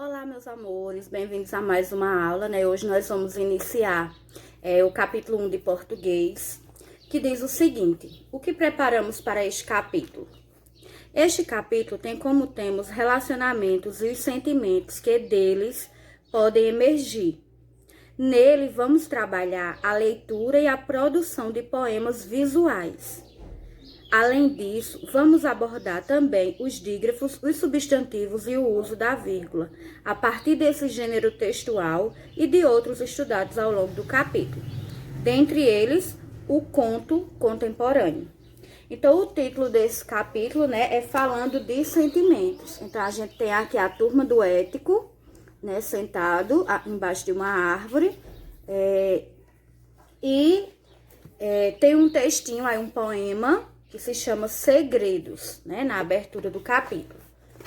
Olá, meus amores, bem-vindos a mais uma aula, né? Hoje nós vamos iniciar o capítulo 1 de português, que diz o seguinte: o que preparamos para este capítulo? Este capítulo tem como tema os relacionamentos e os sentimentos que deles podem emergir. Nele, vamos trabalhar a leitura e a produção de poemas visuais. Além disso, vamos abordar também os dígrafos, os substantivos e o uso da vírgula, a partir desse gênero textual e de outros estudados ao longo do capítulo. Dentre eles, o conto contemporâneo. Então, o título desse capítulo, né, é falando de sentimentos. Então, a gente tem aqui a turma do ético, né, sentado embaixo de uma árvore, tem um textinho aí, um poema, que se chama Segredos, né, na abertura do capítulo,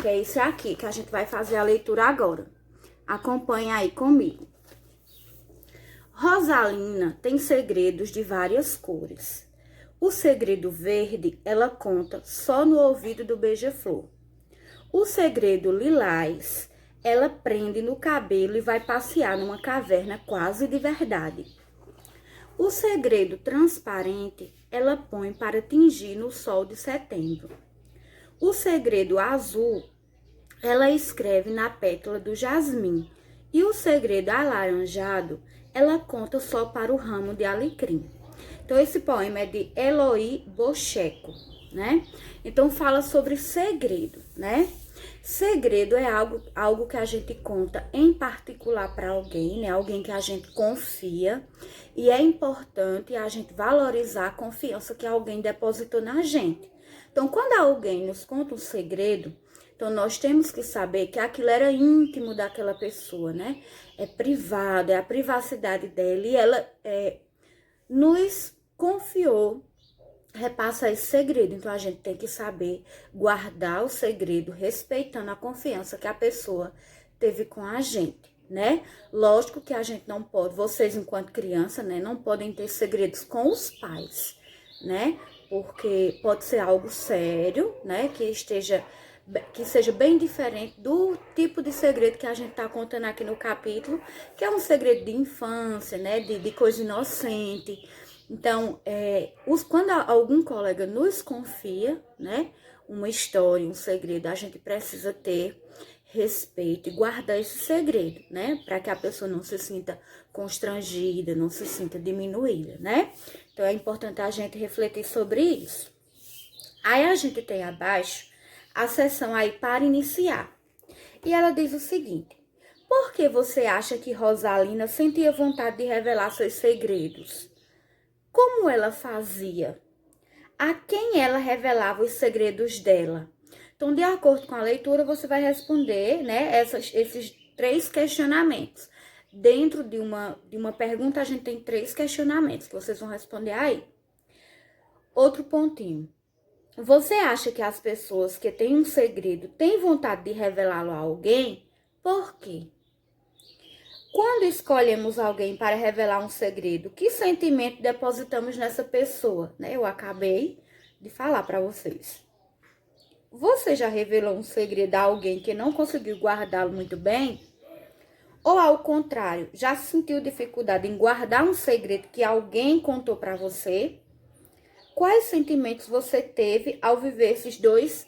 que é esse aqui, que a gente vai fazer a leitura agora. Acompanhe aí comigo. Rosalina tem segredos de várias cores. O segredo verde ela conta só no ouvido do beija-flor. O segredo lilás ela prende no cabelo e vai passear numa caverna quase de verdade. O segredo transparente ela põe para tingir no sol de setembro. O segredo azul ela escreve na pétala do jasmim. E o segredo alaranjado ela conta só para o ramo de alecrim. Então, esse poema é de Eloy Bocheco, né? Então, fala sobre segredo, né? Segredo é algo que a gente conta em particular para alguém, né? Alguém que a gente confia. E é importante a gente valorizar a confiança que alguém depositou na gente. Então, quando alguém nos conta um segredo, então nós temos que saber que aquilo era íntimo daquela pessoa, né? É privado, é a privacidade dela. E ela nos confiou, repassa esse segredo. Então, a gente tem que saber guardar o segredo, respeitando a confiança que a pessoa teve com a gente, né? Lógico que a gente não pode, vocês enquanto criança, né, não podem ter segredos com os pais, né? Porque pode ser algo sério, né, que seja bem diferente do tipo de segredo que a gente tá contando aqui no capítulo, que é um segredo de infância, né, de coisa inocente. Então, quando algum colega nos confia, né, uma história, um segredo, a gente precisa ter respeito e guardar esse segredo, né, para que a pessoa não se sinta constrangida, não se sinta diminuída, né? Então, é importante a gente refletir sobre isso. Aí, a gente tem abaixo a seção aí para iniciar. E ela diz o seguinte: por que você acha que Rosalina sentia vontade de revelar seus segredos? Como ela fazia? A quem ela revelava os segredos dela? Então, de acordo com a leitura, você vai responder, né, esses 3 questionamentos. Dentro de uma pergunta, a gente tem 3 questionamentos que vocês vão responder aí. Outro pontinho. Você acha que as pessoas que têm um segredo têm vontade de revelá-lo a alguém? Por quê? Quando escolhemos alguém para revelar um segredo, que sentimento depositamos nessa pessoa, né? Eu acabei de falar para vocês. Você já revelou um segredo a alguém que não conseguiu guardá-lo muito bem? Ou, ao contrário, já sentiu dificuldade em guardar um segredo que alguém contou para você? Quais sentimentos você teve ao viver esses dois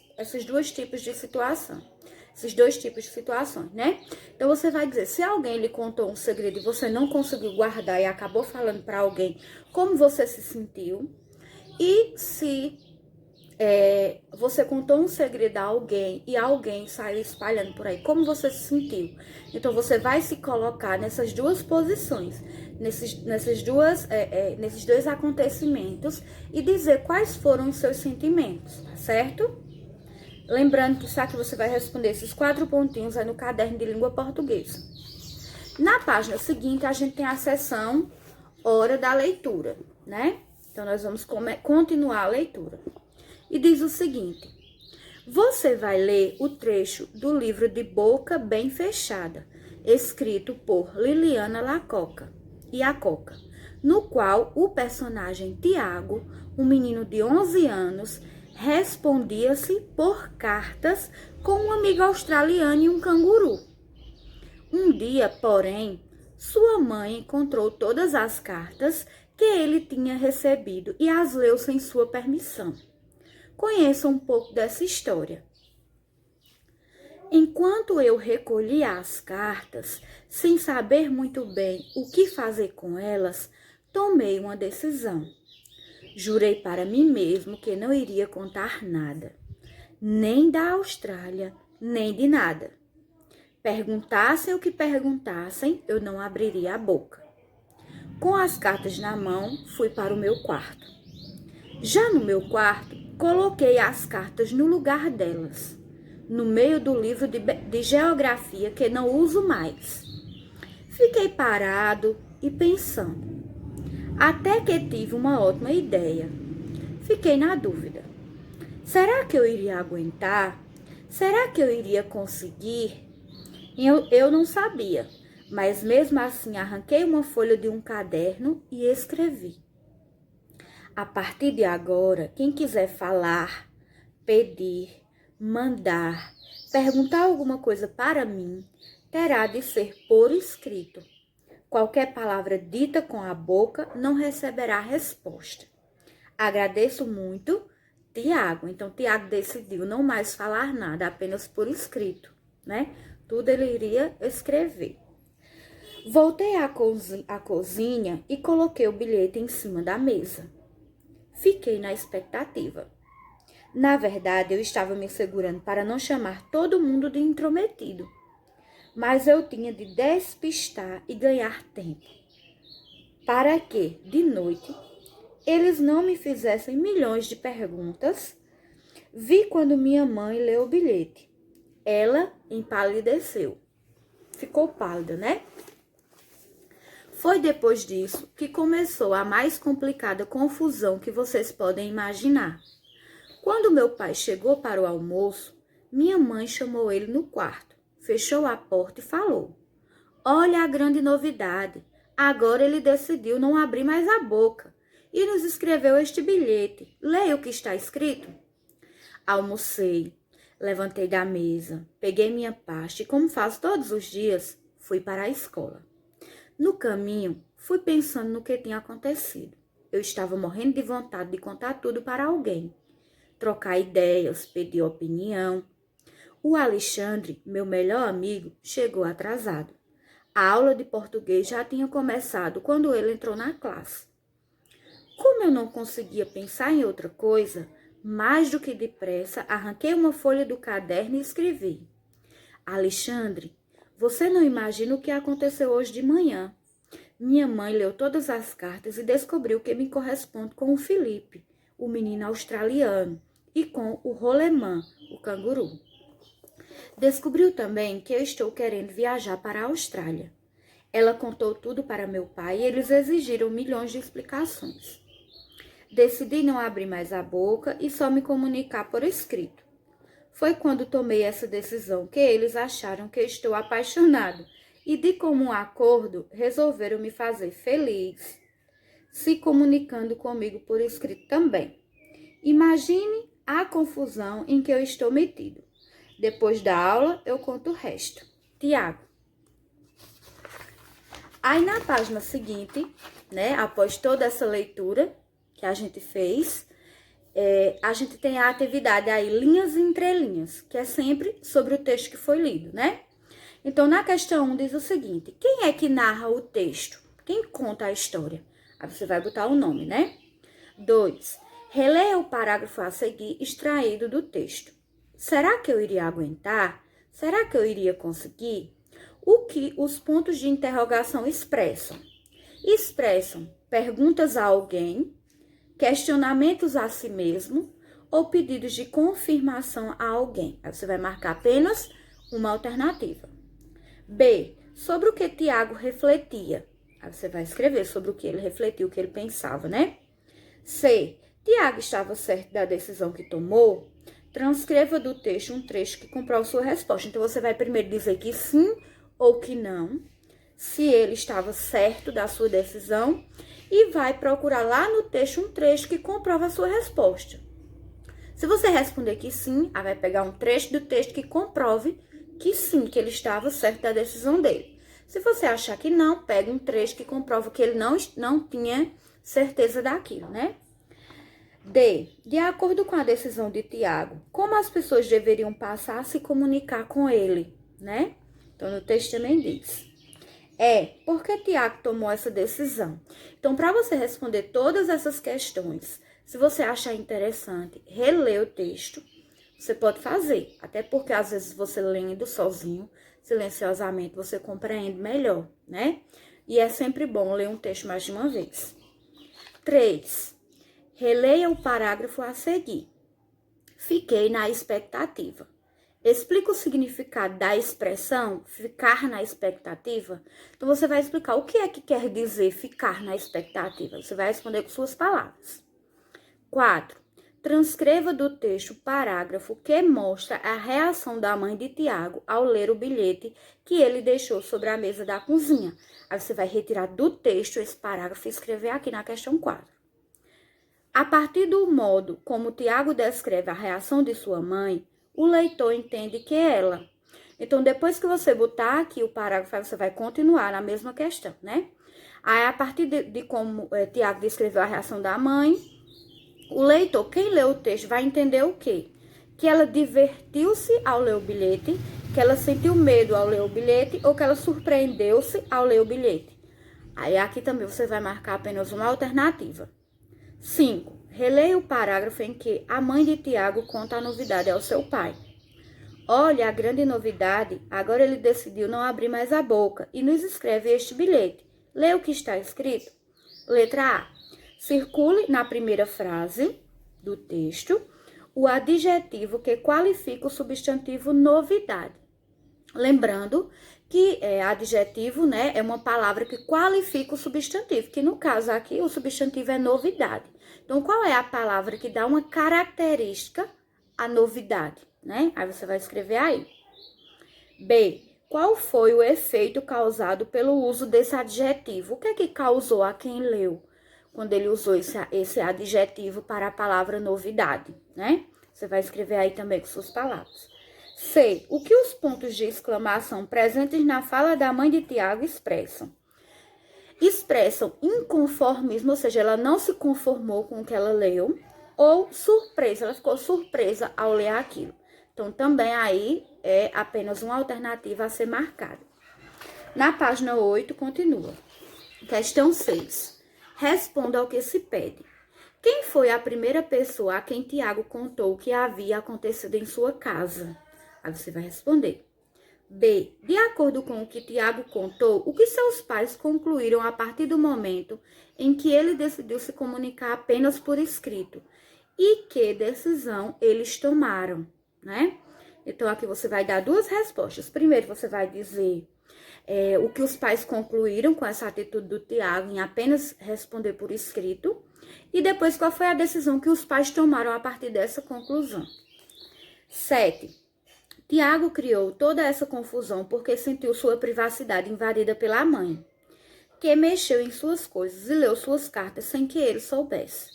tipos de situação? Esses 2 tipos de situações, né? Então, você vai dizer, se alguém lhe contou um segredo e você não conseguiu guardar e acabou falando para alguém, como você se sentiu? E se você contou um segredo a alguém e alguém saiu espalhando por aí, como você se sentiu? Então, você vai se colocar nessas 2 posições, nesses 2 acontecimentos e dizer quais foram os seus sentimentos, tá certo? Lembrando que isso aqui você vai responder esses 4 pontinhos aí no caderno de língua portuguesa. Na página seguinte, a gente tem a seção hora da leitura, né? Então, nós vamos continuar a leitura. E diz o seguinte: você vai ler o trecho do livro De Boca Bem Fechada, escrito por Liliana Lacoca e a Coca, no qual o personagem Tiago, um menino de 11 anos, respondia-se por cartas com um amigo australiano e um canguru. dia, porém, sua mãe encontrou todas as cartas que ele tinha recebido e as leu sem sua permissão. Conheça um pouco dessa história. Enquanto eu recolhia as cartas, sem saber muito bem o que fazer com elas, tomei uma decisão. Jurei para mim mesmo que não iria contar nada, nem da Austrália, nem de nada. Perguntassem o que perguntassem, eu não abriria a boca. Com as cartas na mão, fui para o meu quarto. Já no meu quarto, coloquei as cartas no lugar delas, no meio do livro de geografia que não uso mais. Fiquei parado e pensando, até que tive uma ótima ideia. Fiquei na dúvida. Será que eu iria aguentar? Será que eu iria conseguir? Eu não sabia, mas mesmo assim arranquei uma folha de um caderno e escrevi. A partir de agora, quem quiser falar, pedir, mandar, perguntar alguma coisa para mim, terá de ser por escrito. Qualquer palavra dita com a boca não receberá resposta. Agradeço muito, Tiago. Então, Tiago decidiu não mais falar nada, apenas por escrito, né? Tudo ele iria escrever. Voltei à cozinha e coloquei o bilhete em cima da mesa. Fiquei na expectativa. Na verdade, eu estava me segurando para não chamar todo mundo de intrometido. Mas eu tinha de despistar e ganhar tempo, para que, de noite, eles não me fizessem milhões de perguntas. Vi quando minha mãe leu o bilhete. Ela empalideceu. Ficou pálida, né? Foi depois disso que começou a mais complicada confusão que vocês podem imaginar. Quando meu pai chegou para o almoço, minha mãe chamou ele no quarto, fechou a porta e falou: "Olha a grande novidade. Agora ele decidiu não abrir mais a boca e nos escreveu este bilhete. Leia o que está escrito." Almocei, levantei da mesa, peguei minha pasta e, como faço todos os dias, fui para a escola. No caminho, fui pensando no que tinha acontecido. Eu estava morrendo de vontade de contar tudo para alguém, trocar ideias, pedir opinião. O Alexandre, meu melhor amigo, chegou atrasado. A aula de português já tinha começado quando ele entrou na classe. Como eu não conseguia pensar em outra coisa, mais do que depressa, arranquei uma folha do caderno e escrevi: "Alexandre, você não imagina o que aconteceu hoje de manhã. Minha mãe leu todas as cartas e descobriu que me corresponde com o Felipe, o menino australiano, e com o rolemã, o canguru. Descobriu também que eu estou querendo viajar para a Austrália. Ela contou tudo para meu pai e eles exigiram milhões de explicações. Decidi não abrir mais a boca e só me comunicar por escrito. Foi quando tomei essa decisão que eles acharam que estou apaixonado e, de comum acordo, resolveram me fazer feliz, se comunicando comigo por escrito também. Imagine a confusão em que eu estou metido. Depois da aula, eu conto o resto. Tiago." Aí, na página seguinte, né, após toda essa leitura que a gente fez, a gente tem a atividade aí, linhas e entrelinhas, que é sempre sobre o texto que foi lido, né? Então, na questão 1 diz o seguinte: quem é que narra o texto? Quem conta a história? Aí você vai botar o nome, né? 2. Releia o parágrafo a seguir extraído do texto. Será que eu iria aguentar? Será que eu iria conseguir? O que os pontos de interrogação expressam? Expressam perguntas a alguém, questionamentos a si mesmo ou pedidos de confirmação a alguém. Aí você vai marcar apenas uma alternativa. B. Sobre o que Tiago refletia. Aí você vai escrever sobre o que ele refletiu, o que ele pensava, né? C. Tiago estava certo da decisão que tomou? Transcreva do texto um trecho que comprova sua resposta. Então, você vai primeiro dizer que sim ou que não, se ele estava certo da sua decisão, e vai procurar lá no texto um trecho que comprova a sua resposta. Se você responder que sim, vai pegar um trecho do texto que comprove que sim, que ele estava certo da decisão dele. Se você achar que não, pega um trecho que comprova que ele não tinha certeza daquilo, né? D. De acordo com a decisão de Tiago, como as pessoas deveriam passar a se comunicar com ele, né? Então, no texto também diz. Por que Tiago tomou essa decisão? Então, para você responder todas essas questões, se você achar interessante reler o texto, você pode fazer. Até porque, às vezes, você lendo sozinho, silenciosamente, você compreende melhor, né? E é sempre bom ler um texto mais de uma vez. 3. Releia o parágrafo a seguir. Fiquei na expectativa. Explica o significado da expressão ficar na expectativa. Então, você vai explicar o que é que quer dizer ficar na expectativa. Você vai responder com suas palavras. 4. Transcreva do texto o parágrafo que mostra a reação da mãe de Tiago ao ler o bilhete que ele deixou sobre a mesa da cozinha. Aí você vai retirar do texto esse parágrafo e escrever aqui na questão 4. A partir do modo como Tiago descreve a reação de sua mãe, o leitor entende que é ela. Então, depois que você botar aqui o parágrafo, você vai continuar na mesma questão, né? Aí, a partir de como Tiago descreveu a reação da mãe, o leitor, quem lê o texto, vai entender o quê? Que ela divertiu-se ao ler o bilhete, que ela sentiu medo ao ler o bilhete ou que ela surpreendeu-se ao ler o bilhete. Aí, aqui também você vai marcar apenas uma alternativa. 5. Releia o parágrafo em que a mãe de Tiago conta a novidade ao seu pai. Olha, a grande novidade, agora ele decidiu não abrir mais a boca e nos escreve este bilhete. Lê o que está escrito. Letra A. Circule na primeira frase do texto o adjetivo que qualifica o substantivo novidade. Lembrando que adjetivo, né, é uma palavra que qualifica o substantivo, que no caso aqui o substantivo é novidade. Então, qual é a palavra que dá uma característica à novidade, né? Aí você vai escrever aí. B. Qual foi o efeito causado pelo uso desse adjetivo? O que é que causou a quem leu quando ele usou esse adjetivo para a palavra novidade, né? Você vai escrever aí também com suas palavras. C. O que os pontos de exclamação presentes na fala da mãe de Tiago expressam? Expressam inconformismo, ou seja, ela não se conformou com o que ela leu, ou surpresa, ela ficou surpresa ao ler aquilo. Então, também aí é apenas uma alternativa a ser marcada. Na página 8, continua. Questão 6. Responda ao que se pede. Quem foi a primeira pessoa a quem Tiago contou o que havia acontecido em sua casa? Aí você vai responder. B. De acordo com o que Tiago contou, o que seus pais concluíram a partir do momento em que ele decidiu se comunicar apenas por escrito? E que decisão eles tomaram, né? Então, aqui você vai dar duas respostas. Primeiro, você vai dizer o que os pais concluíram com essa atitude do Tiago em apenas responder por escrito. E depois, qual foi a decisão que os pais tomaram a partir dessa conclusão. 7. Tiago criou toda essa confusão porque sentiu sua privacidade invadida pela mãe, que mexeu em suas coisas e leu suas cartas sem que ele soubesse.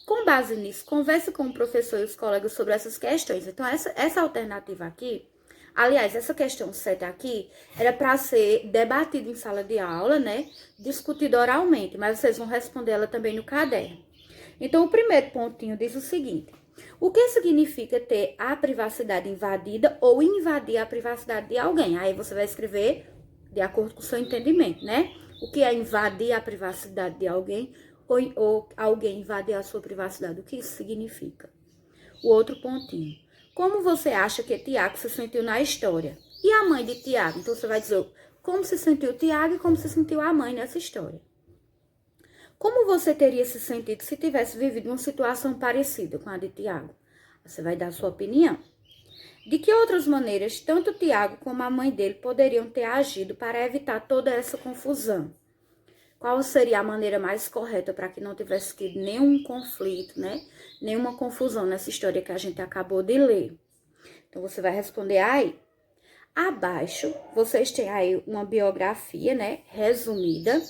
Com base nisso, converse com o professor e os colegas sobre essas questões. Então, essa alternativa aqui, aliás, essa questão 7 aqui, era para ser debatida em sala de aula, né? Discutida oralmente, mas vocês vão responder ela também no caderno. Então, o primeiro pontinho diz o seguinte. O que significa ter a privacidade invadida ou invadir a privacidade de alguém? Aí você vai escrever de acordo com o seu entendimento, né? O que é invadir a privacidade de alguém ou alguém invadir a sua privacidade? O que isso significa? O outro pontinho. Como você acha que Tiago se sentiu na história? E a mãe de Tiago? Então você vai dizer como se sentiu Tiago e como se sentiu a mãe nessa história. Como você teria se sentido se tivesse vivido uma situação parecida com a de Tiago? Você vai dar a sua opinião. De que outras maneiras, tanto Tiago como a mãe dele poderiam ter agido para evitar toda essa confusão? Qual seria a maneira mais correta para que não tivesse tido nenhum conflito, né? Nenhuma confusão nessa história que a gente acabou de ler? Então, você vai responder aí. Abaixo, vocês têm aí uma biografia, né, resumida,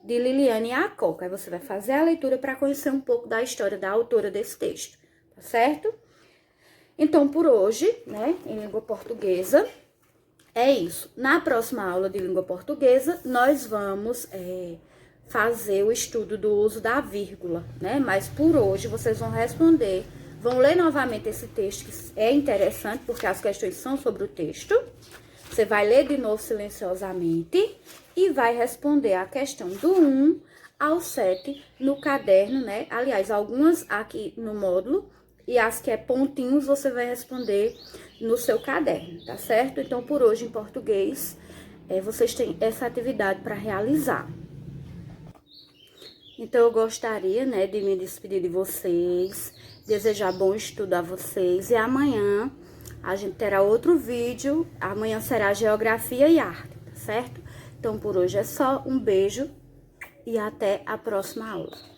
de Liliane Acoca. Aí você vai fazer a leitura para conhecer um pouco da história da autora desse texto, tá certo? Então, por hoje, né, em língua portuguesa, É isso. Na próxima aula de língua portuguesa, nós vamos fazer o estudo do uso da vírgula, né? Mas por hoje vocês vão responder, vão ler novamente esse texto, que é interessante, porque as questões são sobre o texto. Você vai ler de novo silenciosamente e vai responder a questão do 1 ao 7 no caderno, né? Aliás, algumas aqui no módulo e as que é pontinhos você vai responder no seu caderno, tá certo? Então, por hoje, em português, vocês têm essa atividade para realizar. Então, eu gostaria, né, de me despedir de vocês, desejar bom estudo a vocês. E amanhã a gente terá outro vídeo. Amanhã será Geografia e Arte, tá certo? Então, por hoje é só. Um beijo e até a próxima aula.